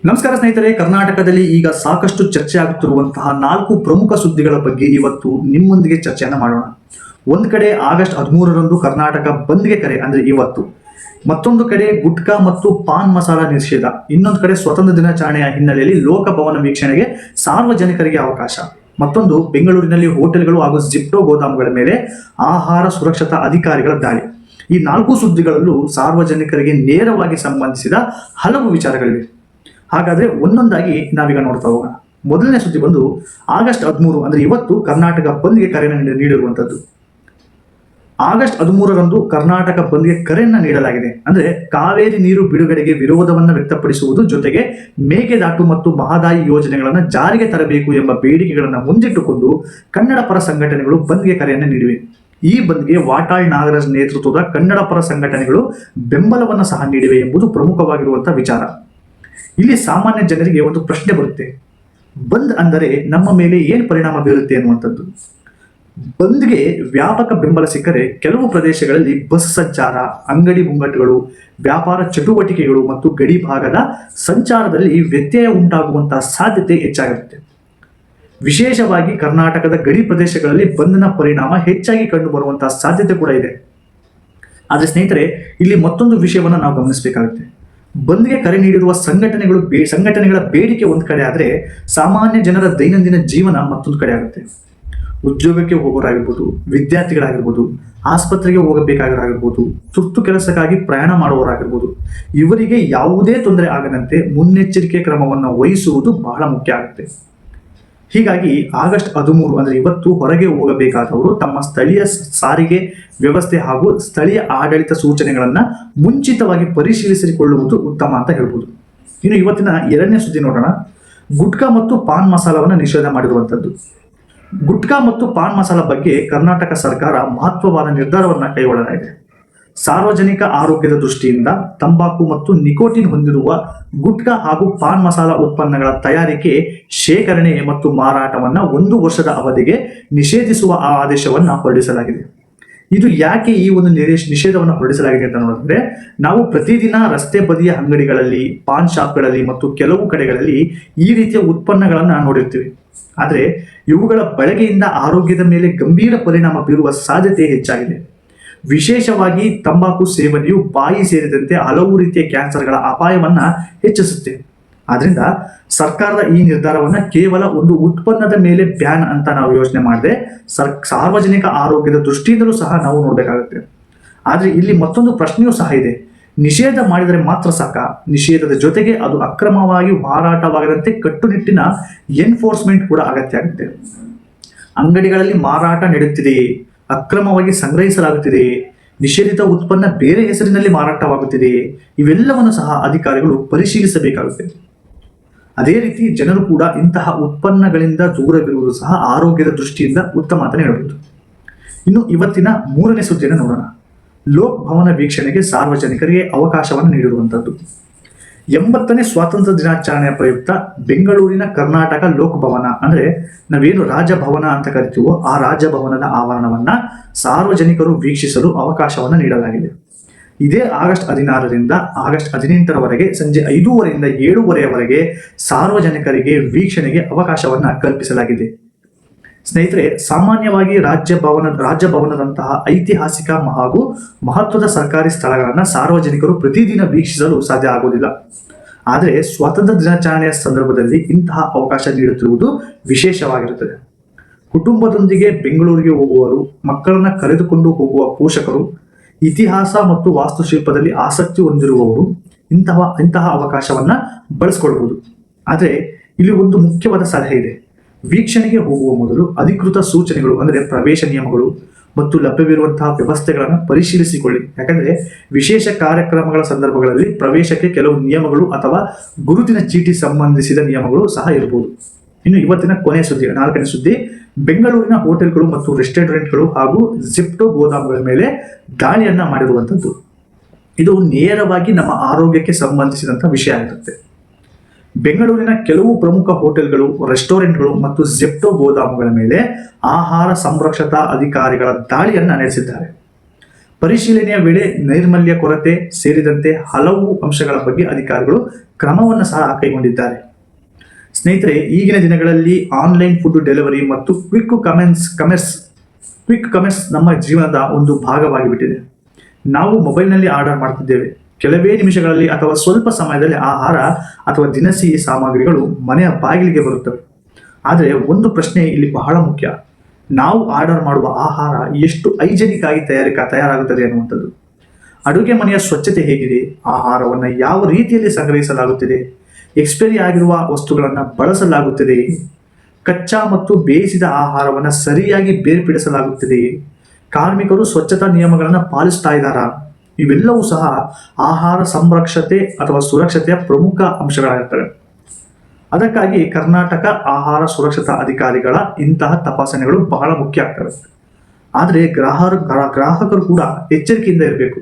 ನಮಸ್ಕಾರ ಸ್ನೇಹಿತರೆ, ಕರ್ನಾಟಕದಲ್ಲಿ ಈಗ ಸಾಕಷ್ಟು ಚರ್ಚೆ ಆಗುತ್ತಿರುವಂತಹ 4 ಪ್ರಮುಖ ಸುದ್ದಿಗಳ ಬಗ್ಗೆ ಇವತ್ತು ನಿಮ್ಮೊಂದಿಗೆ ಚರ್ಚೆಯನ್ನು ಮಾಡೋಣ. ಒಂದು ಕಡೆ ಆಗಸ್ಟ್ 13ರಂದು ಕರ್ನಾಟಕ ಬಂದ್ಗೆ ಕರೆ, ಅಂದ್ರೆ ಇವತ್ತು. ಮತ್ತೊಂದು ಕಡೆ ಗುಟ್ಕಾ ಮತ್ತು ಪಾನ್ ಮಸಾಲ ನಿಷೇಧ. ಇನ್ನೊಂದು ಕಡೆ ಸ್ವತಂತ್ರ ದಿನಾಚರಣೆಯ ಹಿನ್ನೆಲೆಯಲ್ಲಿ ಲೋಕಭವನ ವೀಕ್ಷಣೆಗೆ ಸಾರ್ವಜನಿಕರಿಗೆ ಅವಕಾಶ. ಮತ್ತೊಂದು ಬೆಂಗಳೂರಿನಲ್ಲಿ ಹೋಟೆಲ್ಗಳು ಹಾಗೂ ಜಿಪ್ಟೋ ಗೋದಾಮುಗಳ ಮೇಲೆ ಆಹಾರ ಸುರಕ್ಷತಾ ಅಧಿಕಾರಿಗಳ ದಾಳಿ. ಈ 4 ಸುದ್ದಿಗಳಲ್ಲೂ ಸಾರ್ವಜನಿಕರಿಗೆ ನೇರವಾಗಿ ಸಂಬಂಧಿಸಿದ ಹಲವು ವಿಚಾರಗಳಿವೆ. ಹಾಗಾದ್ರೆ ಒಂದೊಂದಾಗಿ ನಾವೀಗ ನೋಡ್ತಾ ಹೋಗೋಣ. ಮೊದಲನೇ ಸುದ್ದಿ ಬಂದು ಆಗಸ್ಟ್ 13 ಅಂದ್ರೆ ಇವತ್ತು ಕರ್ನಾಟಕ ಬಂದ್ಗೆ ಕರೆಯನ್ನು ನೀಡಿರುವಂಥದ್ದು. ಆಗಸ್ಟ್ 13ರಂದು ಕರ್ನಾಟಕ ಬಂದ್ಗೆ ಕರೆಯನ್ನು ನೀಡಲಾಗಿದೆ. ಅಂದ್ರೆ ಕಾವೇರಿ ನೀರು ಬಿಡುಗಡೆಗೆ ವಿರೋಧವನ್ನು ವ್ಯಕ್ತಪಡಿಸುವುದು ಜೊತೆಗೆ ಮೇಕೆದಾಟು ಮತ್ತು ಮಹದಾಯಿ ಯೋಜನೆಗಳನ್ನು ಜಾರಿಗೆ ತರಬೇಕು ಎಂಬ ಬೇಡಿಕೆಗಳನ್ನು ಮುಂದಿಟ್ಟುಕೊಂಡು ಕನ್ನಡ ಪರ ಸಂಘಟನೆಗಳು ಬಂದ್ಗೆ ಕರೆಯನ್ನು ನೀಡಿವೆ. ಈ ಬಂದ್ಗೆ ವಾಟಾಳ್ ನಾಗರಾಜ್ ನೇತೃತ್ವದ ಕನ್ನಡ ಪರ ಸಂಘಟನೆಗಳು ಬೆಂಬಲವನ್ನು ಸಹ ನೀಡಿವೆ ಎಂಬುದು ಪ್ರಮುಖವಾಗಿರುವಂತಹ ವಿಚಾರ. ಇಲ್ಲಿ ಸಾಮಾನ್ಯ ಜನರಿಗೆ ಒಂದು ಪ್ರಶ್ನೆ ಬರುತ್ತೆ, ಬಂದ್ ಅಂದರೆ ನಮ್ಮ ಮೇಲೆ ಏನು ಪರಿಣಾಮ ಬೀರುತ್ತೆ ಅನ್ನುವಂಥದ್ದು. ಬಂದ್ಗೆ ವ್ಯಾಪಕ ಬೆಂಬಲ ಸಿಕ್ಕರೆ ಕೆಲವು ಪ್ರದೇಶಗಳಲ್ಲಿ ಬಸ್ ಸಂಚಾರ, ಅಂಗಡಿ ಮುಂಗಟ್ಟುಗಳು, ವ್ಯಾಪಾರ ಚಟುವಟಿಕೆಗಳು ಮತ್ತು ಗಡಿ ಭಾಗದ ಸಂಚಾರದಲ್ಲಿ ವ್ಯತ್ಯಯ ಉಂಟಾಗುವಂತಹ ಸಾಧ್ಯತೆ ಹೆಚ್ಚಾಗಿರುತ್ತೆ. ವಿಶೇಷವಾಗಿ ಕರ್ನಾಟಕದ ಗಡಿ ಪ್ರದೇಶಗಳಲ್ಲಿ ಬಂದ್ನ ಪರಿಣಾಮ ಹೆಚ್ಚಾಗಿ ಕಂಡು ಬರುವಂತಹ ಸಾಧ್ಯತೆ ಕೂಡ ಇದೆ. ಆದರೆ ಸ್ನೇಹಿತರೆ, ಇಲ್ಲಿ ಮತ್ತೊಂದು ವಿಷಯವನ್ನು ನಾವು ಗಮನಿಸಬೇಕಾಗುತ್ತೆ. ಬಂದ್ಗೆ ಕರೆ ನೀಡಿರುವ ಸಂಘಟನೆಗಳ ಬೇಡಿಕೆ ಒಂದು ಕಡೆ ಆದರೆ ಸಾಮಾನ್ಯ ಜನರ ದೈನಂದಿನ ಜೀವನ ಮತ್ತೊಂದು ಕಡೆ ಆಗುತ್ತೆ. ಉದ್ಯೋಗಕ್ಕೆ ಹೋಗೋರಾಗಿರ್ಬೋದು, ವಿದ್ಯಾರ್ಥಿಗಳಾಗಿರ್ಬೋದು, ಆಸ್ಪತ್ರೆಗೆ ಹೋಗಬೇಕಾಗಿರೋರಾಗಿರ್ಬೋದು, ತುರ್ತು ಕೆಲಸಕ್ಕಾಗಿ ಪ್ರಯಾಣ ಮಾಡುವವರಾಗಿರ್ಬೋದು, ಇವರಿಗೆ ಯಾವುದೇ ತೊಂದರೆ ಆಗದಂತೆ ಮುನ್ನೆಚ್ಚರಿಕೆ ಕ್ರಮವನ್ನು ವಹಿಸುವುದು ಬಹಳ ಮುಖ್ಯ ಆಗುತ್ತೆ. ಹೀಗಾಗಿ ಆಗಸ್ಟ್ 13 ಅಂದ್ರೆ ಇವತ್ತು ಹೊರಗೆ ಹೋಗಬೇಕಾದವರು ತಮ್ಮ ಸ್ಥಳೀಯ ಸಾರಿಗೆ ವ್ಯವಸ್ಥೆ ಹಾಗೂ ಸ್ಥಳೀಯ ಆಡಳಿತ ಸೂಚನೆಗಳನ್ನು ಮುಂಚಿತವಾಗಿ ಪರಿಶೀಲಿಸಿಕೊಳ್ಳುವುದು ಉತ್ತಮ ಅಂತ ಹೇಳ್ಬೋದು. ಇನ್ನು ಇವತ್ತಿನ ಎರಡನೇ ಸುದ್ದಿ ನೋಡೋಣ. ಗುಟ್ಕಾ ಮತ್ತು ಪಾನ್ ಮಸಾಲವನ್ನು ನಿಷೇಧ ಮಾಡಿರುವಂಥದ್ದು. ಗುಟ್ಕಾ ಮತ್ತು ಪಾನ್ ಮಸಾಲ ಬಗ್ಗೆ ಕರ್ನಾಟಕ ಸರ್ಕಾರ ಮಹತ್ವವಾದ ನಿರ್ಧಾರವನ್ನು ಕೈಗೊಳ್ಳಲಾಗಿದೆ. ಸಾರ್ವಜನಿಕ ಆರೋಗ್ಯದ ದೃಷ್ಟಿಯಿಂದ ತಂಬಾಕು ಮತ್ತು ನಿಕೋಟಿನ್ ಹೊಂದಿರುವ ಗುಟ್ಕಾ ಹಾಗೂ ಪಾನ್ ಮಸಾಲ ಉತ್ಪನ್ನಗಳ ತಯಾರಿಕೆ, ಶೇಖರಣೆ ಮತ್ತು ಮಾರಾಟವನ್ನು 1 ವರ್ಷದ ಅವಧಿಗೆ ನಿಷೇಧಿಸುವ ಆದೇಶವನ್ನು ಹೊರಡಿಸಲಾಗಿದೆ. ಇದು ಯಾಕೆ ಈ ಒಂದು ನಿಷೇಧವನ್ನು ಹೊರಡಿಸಲಾಗಿದೆ ಅಂತ ನೋಡಿದ್ರೆ, ನಾವು ಪ್ರತಿದಿನ ರಸ್ತೆ ಬದಿಯ ಅಂಗಡಿಗಳಲ್ಲಿ, ಪಾನ್ ಶಾಪ್ಗಳಲ್ಲಿ ಮತ್ತು ಕೆಲವು ಕಡೆಗಳಲ್ಲಿ ಈ ರೀತಿಯ ಉತ್ಪನ್ನಗಳನ್ನು ನೋಡಿರ್ತೀವಿ. ಆದರೆ ಇವುಗಳ ಬಳಕೆಯಿಂದ ಆರೋಗ್ಯದ ಮೇಲೆ ಗಂಭೀರ ಪರಿಣಾಮ ಬೀರುವ ಸಾಧ್ಯತೆ ಹೆಚ್ಚಾಗಿದೆ. ವಿಶೇಷವಾಗಿ ತಂಬಾಕು ಸೇವನೆಯು ಬಾಯಿ ಸೇರಿದಂತೆ ಹಲವು ರೀತಿಯ ಕ್ಯಾನ್ಸರ್ಗಳ ಅಪಾಯವನ್ನ ಹೆಚ್ಚಿಸುತ್ತೆ. ಆದ್ರಿಂದ ಸರ್ಕಾರದ ಈ ನಿರ್ಧಾರವನ್ನ ಕೇವಲ ಒಂದು ಉತ್ಪನ್ನದ ಮೇಲೆ ಬ್ಯಾನ್ ಅಂತ ನಾವು ಯೋಚನೆ ಮಾಡದೆ ಸಾರ್ವಜನಿಕ ಆರೋಗ್ಯದ ದೃಷ್ಟಿಯಿಂದಲೂ ಸಹ ನಾವು ನೋಡಬೇಕಾಗುತ್ತೆ. ಆದ್ರೆ ಇಲ್ಲಿ ಮತ್ತೊಂದು ಪ್ರಶ್ನೆಯೂ ಸಹ ಇದೆ. ನಿಷೇಧ ಮಾಡಿದರೆ ಮಾತ್ರ ಸಾಕ? ನಿಷೇಧದ ಜೊತೆಗೆ ಅದು ಅಕ್ರಮವಾಗಿ ಮಾರಾಟವಾಗದಂತೆ ಕಟ್ಟುನಿಟ್ಟಿನ ಎನ್ಫೋರ್ಸ್ಮೆಂಟ್ ಕೂಡ ಅಗತ್ಯ ಆಗುತ್ತೆ. ಅಂಗಡಿಗಳಲ್ಲಿ ಮಾರಾಟ ನಡೆಯುತ್ತಿದೆಯೇ, ಅಕ್ರಮವಾಗಿ ಸಂಗ್ರಹಿಸಲಾಗುತ್ತಿದೆ, ನಿಷೇಧಿತ ಉತ್ಪನ್ನ ಬೇರೆ ಹೆಸರಿನಲ್ಲಿ ಮಾರಾಟವಾಗುತ್ತಿದೆ, ಇವೆಲ್ಲವನ್ನು ಸಹ ಅಧಿಕಾರಿಗಳು ಪರಿಶೀಲಿಸಬೇಕಾಗುತ್ತೆ. ಅದೇ ರೀತಿ ಜನರು ಕೂಡ ಇಂತಹ ಉತ್ಪನ್ನಗಳಿಂದ ದೂರವಿರುವುದು ಸಹ ಆರೋಗ್ಯದ ದೃಷ್ಟಿಯಿಂದ ಉತ್ತಮ ಅಂತ ಹೇಳಬಹುದು. ಇನ್ನು ಇವತ್ತಿನ ಮೂರನೇ ಸುದ್ದಿಯನ್ನು ನೋಡೋಣ. ಲೋಕ್ ಭವನ ವೀಕ್ಷಣೆಗೆ ಸಾರ್ವಜನಿಕರಿಗೆ ಅವಕಾಶವನ್ನು ನೀಡಿರುವಂಥದ್ದು. 80ನೇ ಸ್ವಾತಂತ್ರ್ಯ ದಿನಾಚರಣೆಯ ಪ್ರಯುಕ್ತ ಬೆಂಗಳೂರಿನ ಕರ್ನಾಟಕ ಲೋಕಭವನ ಅಂದ್ರೆ ನಾವೇನು ರಾಜಭವನ ಅಂತ ಕರಿತೀವೋ ಆ ರಾಜಭವನದ ಆವರಣವನ್ನ ಸಾರ್ವಜನಿಕರು ವೀಕ್ಷಿಸಲು ಅವಕಾಶವನ್ನು ನೀಡಲಾಗಿದೆ. ಇದೇ ಆಗಸ್ಟ್ 16ರಿಂದ ಆಗಸ್ಟ್ 18ರವರೆಗೆ ಸಂಜೆ 5:30ರಿಂದ 7:30ವರೆಗೆ ಸಾರ್ವಜನಿಕರಿಗೆ ವೀಕ್ಷಣೆಗೆ ಅವಕಾಶವನ್ನ ಕಲ್ಪಿಸಲಾಗಿದೆ. ಸ್ನೇಹಿತರೆ, ಸಾಮಾನ್ಯವಾಗಿ ರಾಜಭವನದಂತಹ ಐತಿಹಾಸಿಕ ಹಾಗೂ ಮಹತ್ವದ ಸರ್ಕಾರಿ ಸ್ಥಳಗಳನ್ನು ಸಾರ್ವಜನಿಕರು ಪ್ರತಿದಿನ ವೀಕ್ಷಿಸಲು ಸಾಧ್ಯ ಆಗುವುದಿಲ್ಲ. ಆದರೆ ಸ್ವಾತಂತ್ರ್ಯ ದಿನಾಚರಣೆಯ ಸಂದರ್ಭದಲ್ಲಿ ಇಂತಹ ಅವಕಾಶ ನೀಡುತ್ತಿರುವುದು ವಿಶೇಷವಾಗಿರುತ್ತದೆ. ಕುಟುಂಬದೊಂದಿಗೆ ಬೆಂಗಳೂರಿಗೆ ಹೋಗುವವರು, ಮಕ್ಕಳನ್ನ ಕರೆದುಕೊಂಡು ಹೋಗುವ ಪೋಷಕರು, ಇತಿಹಾಸ ಮತ್ತು ವಾಸ್ತುಶಿಲ್ಪದಲ್ಲಿ ಆಸಕ್ತಿ ಹೊಂದಿರುವವರು ಇಂತಹ ಅವಕಾಶವನ್ನ ಬಳಸಿಕೊಳ್ಳಬಹುದು. ಆದರೆ ಇಲ್ಲಿ ಒಂದು ಮುಖ್ಯವಾದ ಸಲಹೆ ಇದೆ. ವೀಕ್ಷಣೆಗೆ ಹೋಗುವ ಮೊದಲು ಅಧಿಕೃತ ಸೂಚನೆಗಳು ಅಂದರೆ ಪ್ರವೇಶ ನಿಯಮಗಳು ಮತ್ತು ಲಭ್ಯವಿರುವಂತಹ ವ್ಯವಸ್ಥೆಗಳನ್ನು ಪರಿಶೀಲಿಸಿಕೊಳ್ಳಿ. ಯಾಕಂದ್ರೆ ವಿಶೇಷ ಕಾರ್ಯಕ್ರಮಗಳ ಸಂದರ್ಭಗಳಲ್ಲಿ ಪ್ರವೇಶಕ್ಕೆ ಕೆಲವು ನಿಯಮಗಳು ಅಥವಾ ಗುರುತಿನ ಚೀಟಿ ಸಂಬಂಧಿಸಿದ ನಿಯಮಗಳು ಸಹ ಇರಬಹುದು. ಇನ್ನು ಇವತ್ತಿನ ಕೊನೆಯ ಸುದ್ದಿ, 4ನೇ ಸುದ್ದಿ. ಬೆಂಗಳೂರಿನ ಹೋಟೆಲ್ಗಳು ಮತ್ತು ರೆಸ್ಟೋರೆಂಟ್ಗಳು ಹಾಗೂ ಜಿಪ್ಟೋ ಗೋದಾಮುಗಳ ಮೇಲೆ ದಾಳಿಯನ್ನ ಮಾಡಿರುವಂಥದ್ದು. ಇದು ನೇರವಾಗಿ ನಮ್ಮ ಆರೋಗ್ಯಕ್ಕೆ ಸಂಬಂಧಿಸಿದಂಥ ವಿಷಯ ಆಗಿರುತ್ತೆ. ಬೆಂಗಳೂರಿನ ಕೆಲವು ಪ್ರಮುಖ ಹೋಟೆಲ್ಗಳು, ರೆಸ್ಟೋರೆಂಟ್ಗಳು ಮತ್ತು ಜಿಪ್ಟೋ ಗೋದಾಮುಗಳ ಮೇಲೆ ಆಹಾರ ಸಂರಕ್ಷತಾ ಅಧಿಕಾರಿಗಳ ದಾಳಿಯನ್ನ ನಡೆಸಿದ್ದಾರೆ. ಪರಿಶೀಲನೆಯ ವೇಳೆ ನೈರ್ಮಲ್ಯ ಕೊರತೆ ಸೇರಿದಂತೆ ಹಲವು ಅಂಶಗಳ ಬಗ್ಗೆ ಅಧಿಕಾರಿಗಳು ಕ್ರಮವನ್ನು ಸಹ ಕೈಗೊಂಡಿದ್ದಾರೆ. ಸ್ನೇಹಿತರೆ, ಈಗಿನ ದಿನಗಳಲ್ಲಿ ಆನ್ಲೈನ್ ಫುಡ್ ಡೆಲಿವರಿ ಮತ್ತು ಕ್ವಿಕ್ ಕಮೆಂಟ್ಸ್ ನಮ್ಮ ಜೀವನದ ಒಂದು ಭಾಗವಾಗಿಬಿಟ್ಟಿದೆ. ನಾವು ಮೊಬೈಲ್ನಲ್ಲಿ ಆರ್ಡರ್ ಮಾಡ್ತಿದ್ದೇವೆ. ಕೆಲವೇ ನಿಮಿಷಗಳಲ್ಲಿ ಅಥವಾ ಸ್ವಲ್ಪ ಸಮಯದಲ್ಲಿ ಆಹಾರ ಅಥವಾ ದಿನಸಿ ಸಾಮಗ್ರಿಗಳು ಮನೆಯ ಬಾಗಿಲಿಗೆ ಬರುತ್ತವೆ. ಆದರೆ ಒಂದು ಪ್ರಶ್ನೆ ಇಲ್ಲಿ ಬಹಳ ಮುಖ್ಯ. ನಾವು ಆರ್ಡರ್ ಮಾಡುವ ಆಹಾರ ಎಷ್ಟು ಹೈಜೆನಿಕ್ ಆಗಿ ತಯಾರಾಗುತ್ತದೆ ಅನ್ನುವಂಥದ್ದು. ಅಡುಗೆ ಮನೆಯ ಸ್ವಚ್ಛತೆ ಹೇಗಿದೆ? ಆಹಾರವನ್ನು ಯಾವ ರೀತಿಯಲ್ಲಿ ಸಂಗ್ರಹಿಸಲಾಗುತ್ತಿದೆ? ಎಕ್ಸ್ಪೈರಿ ಆಗಿರುವ ವಸ್ತುಗಳನ್ನು ಬಳಸಲಾಗುತ್ತಿದೆಯೇ? ಕಚ್ಚಾ ಮತ್ತು ಬೇಯಿಸಿದ ಆಹಾರವನ್ನು ಸರಿಯಾಗಿ ಬೇರ್ಪಡಿಸಲಾಗುತ್ತಿದೆಯೇ? ಕಾರ್ಮಿಕರು ಸ್ವಚ್ಛತಾ ನಿಯಮಗಳನ್ನು ಪಾಲಿಸ್ತಾ ಇದ್ದಾರಾ? ಇವೆಲ್ಲವೂ ಸಹ ಆಹಾರ ಸಂರಕ್ಷತೆ ಅಥವಾ ಸುರಕ್ಷತೆಯ ಪ್ರಮುಖ ಅಂಶಗಳಾಗಿರ್ತವೆ. ಅದಕ್ಕಾಗಿ ಕರ್ನಾಟಕ ಆಹಾರ ಸುರಕ್ಷತಾ ಅಧಿಕಾರಿಗಳ ಇಂತಹ ತಪಾಸಣೆಗಳು ಬಹಳ ಮುಖ್ಯ ಆಗ್ತವೆ. ಆದರೆ ಗ್ರಾಹಕರು ಕೂಡ ಎಚ್ಚರಿಕೆಯಿಂದ ಇರಬೇಕು.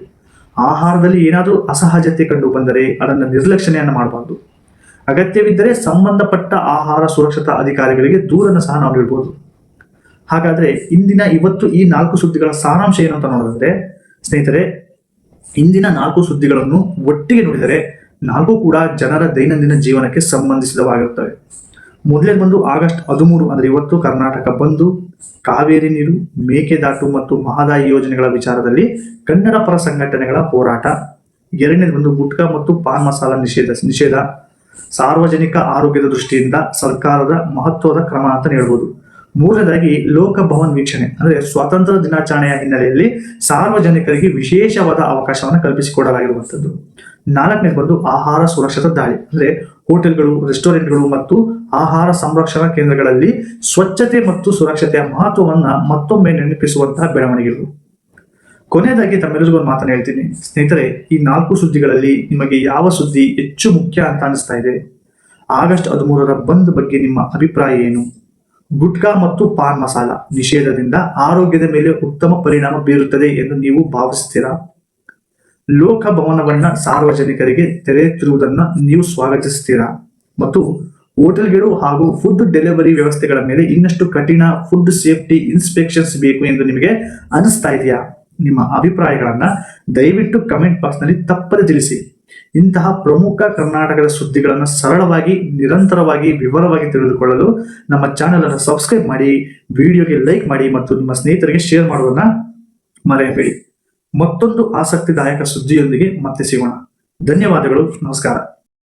ಆಹಾರದಲ್ಲಿ ಏನಾದರೂ ಅಸಹಜತೆ ಕಂಡು ಬಂದರೆ ಅದನ್ನು ನಿರ್ಲಕ್ಷಣೆಯನ್ನು ಮಾಡಬಾರ್ದು. ಅಗತ್ಯವಿದ್ದರೆ ಸಂಬಂಧಪಟ್ಟ ಆಹಾರ ಸುರಕ್ಷತಾ ಅಧಿಕಾರಿಗಳಿಗೆ ದೂರನ್ನು ಸಹ ನಾವು ನೀಡಬಹುದು. ಹಾಗಾದ್ರೆ ಇವತ್ತು ಈ 4 ಸುದ್ದಿಗಳ ಸಾರಾಂಶ ಏನು ಅಂತ ನೋಡಿದ್ರೆ, ಸ್ನೇಹಿತರೆ, ಇಂದಿನ 4 ಸುದ್ದಿಗಳನ್ನು ಒಟ್ಟಿಗೆ ನೋಡಿದರೆ 4 ಕೂಡ ಜನರ ದೈನಂದಿನ ಜೀವನಕ್ಕೆ ಸಂಬಂಧಿಸಿದವಾಗಿರುತ್ತವೆ. ಮೊದಲೇ ಬಂದು ಆಗಸ್ಟ್ 13 ಅಂದ್ರೆ ಇವತ್ತು ಕರ್ನಾಟಕ ಬಂದು, ಕಾವೇರಿ ನೀರು, ಮೇಕೆದಾಟು ಮತ್ತು ಮಹದಾಯಿ ಯೋಜನೆಗಳ ವಿಚಾರದಲ್ಲಿ ಕನ್ನಡ ಪರ ಸಂಘಟನೆಗಳ ಹೋರಾಟ. ಎರಡನೇದು ಬಂದು ಗುಟ್ಕಾ ಮತ್ತು ಪಾನ್ ಮಸಾಲ ನಿಷೇಧ ಸಾರ್ವಜನಿಕ ಆರೋಗ್ಯದ ದೃಷ್ಟಿಯಿಂದ ಸರ್ಕಾರದ ಮಹತ್ವದ ಕ್ರಮ ಅಂತ ಹೇಳ್ಬೋದು. ಮೂರನೇದಾಗಿ ಲೋಕಭವನ್ ವೀಕ್ಷಣೆ ಅಂದ್ರೆ ಸ್ವಾತಂತ್ರ್ಯ ದಿನಾಚರಣೆಯ ಹಿನ್ನೆಲೆಯಲ್ಲಿ ಸಾರ್ವಜನಿಕರಿಗೆ ವಿಶೇಷವಾದ ಅವಕಾಶವನ್ನು ಕಲ್ಪಿಸಿಕೊಡಲಾಗಿರುವಂಥದ್ದು. ನಾಲ್ಕನೇದು ಬಂದು ಆಹಾರ ಸುರಕ್ಷತಾ ದಾಳಿ ಅಂದ್ರೆ ಹೋಟೆಲ್ಗಳು, ರೆಸ್ಟೋರೆಂಟ್ಗಳು ಮತ್ತು ಆಹಾರ ಸಂರಕ್ಷಣಾ ಕೇಂದ್ರಗಳಲ್ಲಿ ಸ್ವಚ್ಛತೆ ಮತ್ತು ಸುರಕ್ಷತೆಯ ಮಹತ್ವವನ್ನ ಮತ್ತೊಮ್ಮೆ ನೆನಪಿಸುವಂತಹ ಬೆಳವಣಿಗೆಗಳು. ಕೊನೆಯದಾಗಿ ತಮ್ಮೆಲ್ಲರಿಗೂ ಒಂದು ಮಾತನ್ನು ಹೇಳ್ತೀನಿ ಸ್ನೇಹಿತರೆ, ಈ 4 ಸುದ್ದಿಗಳಲ್ಲಿ ನಿಮಗೆ ಯಾವ ಸುದ್ದಿ ಹೆಚ್ಚು ಮುಖ್ಯ ಅಂತ ಅನಿಸ್ತಾ ಇದೆ? ಆಗಸ್ಟ್ 13ರ ಬಂದ್ ಬಗ್ಗೆ ನಿಮ್ಮ ಅಭಿಪ್ರಾಯ ಏನು? ಗುಟ್ಕಾ ಮತ್ತು ಪಾನ್ ಮಸಾಲ ನಿಷೇಧದಿಂದ ಆರೋಗ್ಯದ ಮೇಲೆ ಉತ್ತಮ ಪರಿಣಾಮ ಬೀರುತ್ತದೆ ಎಂದು ನೀವು ಭಾವಿಸ್ತೀರಾ? ಲೋಕಭವನವನ್ನ ಸಾರ್ವಜನಿಕರಿಗೆ ತೆರೆಯುತ್ತಿರುವುದನ್ನು ನೀವು ಸ್ವಾಗತಿಸ್ತೀರಾ? ಮತ್ತು ಹೋಟೆಲ್ಗಳು ಹಾಗೂ ಫುಡ್ ಡೆಲಿವರಿ ವ್ಯವಸ್ಥೆಗಳ ಮೇಲೆ ಇನ್ನಷ್ಟು ಕಠಿಣ ಫುಡ್ ಸೇಫ್ಟಿ ಇನ್ಸ್ಪೆಕ್ಷನ್ಸ್ ಬೇಕು ಎಂದು ನಿಮಗೆ ಅನಿಸ್ತಾ ಇದೆಯಾ? ನಿಮ್ಮ ಅಭಿಪ್ರಾಯಗಳನ್ನ ದಯವಿಟ್ಟು ಕಮೆಂಟ್ ಬಾಕ್ಸ್ ನಲ್ಲಿ ತಪ್ಪದೆ ತಿಳಿಸಿ. ಇಂತಹ ಪ್ರಮುಖ ಕರ್ನಾಟಕದ ಸುದ್ದಿಗಳನ್ನು ಸರಳವಾಗಿ, ನಿರಂತರವಾಗಿ, ವಿವರವಾಗಿ ತಿಳಿದುಕೊಳ್ಳಲು ನಮ್ಮ ಚಾನೆಲ್ ಅನ್ನು ಸಬ್ಸ್ಕ್ರೈಬ್ ಮಾಡಿ, ವಿಡಿಯೋಗೆ ಲೈಕ್ ಮಾಡಿ ಮತ್ತು ನಿಮ್ಮ ಸ್ನೇಹಿತರಿಗೆ ಶೇರ್ ಮಾಡುವುದನ್ನ ಮರೆಯಬೇಡಿ. ಮತ್ತೊಂದು ಆಸಕ್ತಿದಾಯಕ ಸುದ್ದಿಯೊಂದಿಗೆ ಮತ್ತೆ ಸಿಗೋಣ. ಧನ್ಯವಾದಗಳು. ನಮಸ್ಕಾರ.